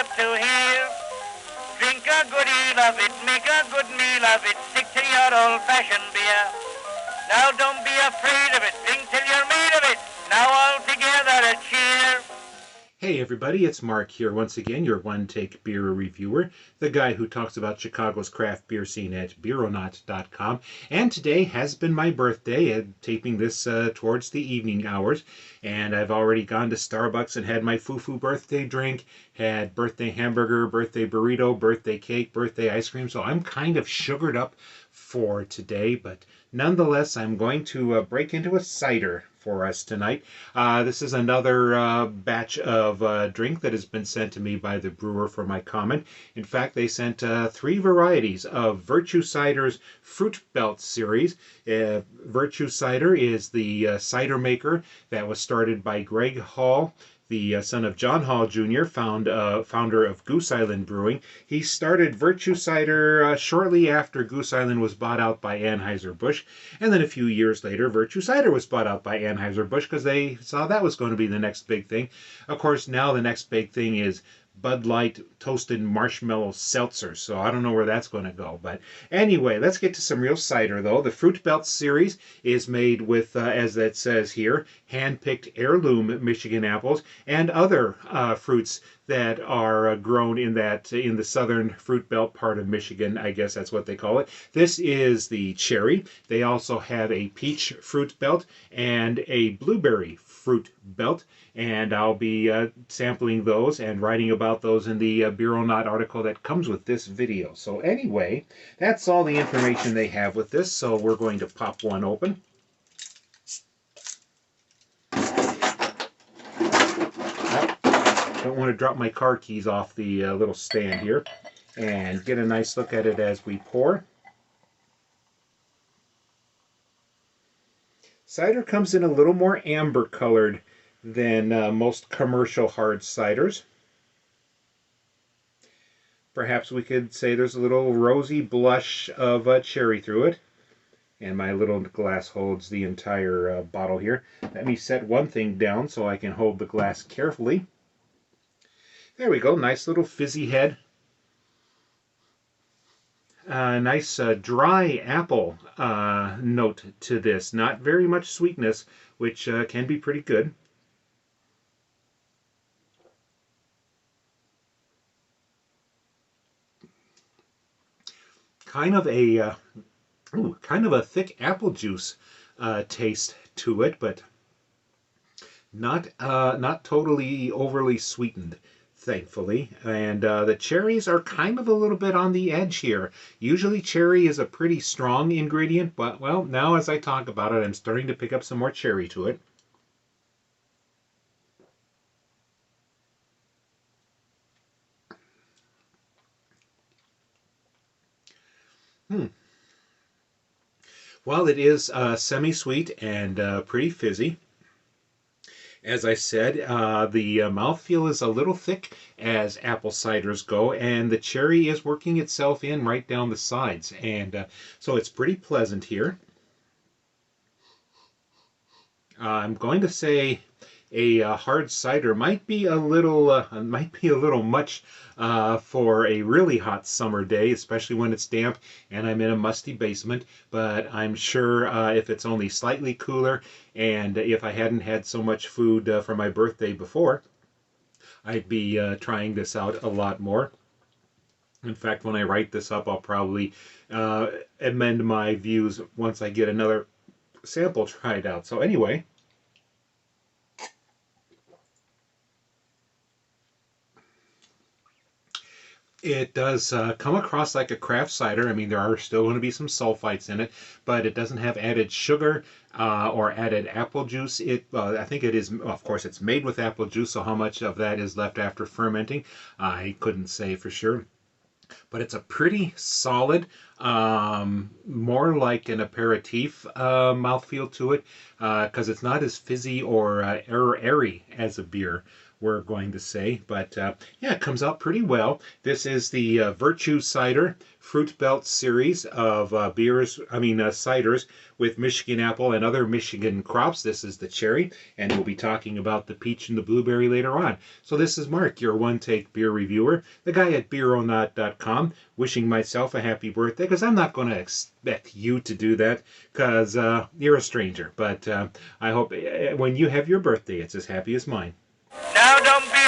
have to hear. Drink a good deal of it, make a good meal of it, stick to your old-fashioned beer. Now don't be afraid of it, drink till you're made of it. Now all together a cheer. Hey everybody, it's Mark here once again, your one-take beer reviewer, the guy who talks about Chicago's craft beer scene at beeronaut.com. And today has been my birthday, taping this towards the evening hours. And I've already gone to Starbucks and had my foo-foo birthday drink, had birthday hamburger, birthday burrito, birthday cake, birthday ice cream. So I'm kind of sugared up for today, but nonetheless, I'm going to break into a cider for us tonight. This is another batch of drink that has been sent to me by the brewer for my comment. In fact, they sent 3 varieties of Virtue Cider's Fruit Belt series. Virtue Cider is the cider maker that was started by Greg Hall, the son of John Hall Jr., founder of Goose Island Brewing. He started Virtue Cider shortly after Goose Island was bought out by Anheuser-Busch, and then a few years later, Virtue Cider was bought out by Anheuser-Busch because they saw that was going to be the next big thing. Of course, now the next big thing is Bud Light Toasted Marshmallow Seltzer, so I don't know where that's going to go. But anyway, let's get to some real cider, though. The Fruit Belt series is made with, as it says here, hand-picked heirloom Michigan apples and other fruits that are grown in the southern Fruit Belt part of Michigan. I guess that's what they call it. This is the cherry. They also have a peach fruit belt and a blueberry fruit belt, and I'll be sampling those and writing about those in the Beeronaut article that comes with this video. So anyway, that's all the information they have with this, so we're going to pop one open. Don't want to drop my car keys off the little stand here, and get a nice look at it as we pour. Cider comes in a little more amber colored than most commercial hard ciders. Perhaps we could say there's a little rosy blush of cherry through it. And my little glass holds the entire bottle here. Let me set one thing down so I can hold the glass carefully. There we go, nice little fizzy head. Nice dry apple note to this. Not very much sweetness, which can be pretty good. Kind of a thick apple juice taste to it, but not totally overly sweetened, thankfully. And the cherries are kind of a little bit on the edge here. Usually cherry is a pretty strong ingredient, but well, now as I talk about it, I'm starting to pick up some more cherry to it. Well, it is semi-sweet and pretty fizzy. As I said, the mouthfeel is a little thick as apple ciders go, and the cherry is working itself in right down the sides, and so it's pretty pleasant here. I'm going to say a hard cider might be a little much for a really hot summer day, especially when it's damp and I'm in a musty basement. But I'm sure if it's only slightly cooler, and if I hadn't had so much food for my birthday before, I'd be trying this out a lot more. In fact, when I write this up, I'll probably amend my views once I get another sample tried out. So anyway, it does come across like a craft cider. I mean, there are still going to be some sulfites in it, but it doesn't have added sugar or added apple juice. I think it is, of course, it's made with apple juice, so how much of that is left after fermenting, I couldn't say for sure. But it's a pretty solid, more like an aperitif mouthfeel to it, because it's not as fizzy or airy as a beer. we're going to say. But yeah, it comes out pretty well. This is the Virtue Cider Fruit Belt series of ciders with Michigan apple and other Michigan crops. This is the cherry, and we'll be talking about the peach and the blueberry later on. So this is Mark, your one-take beer reviewer, the guy at beeronaut.com, wishing myself a happy birthday, because I'm not going to expect you to do that, because you're a stranger. But I hope when you have your birthday, it's as happy as mine. Now don't be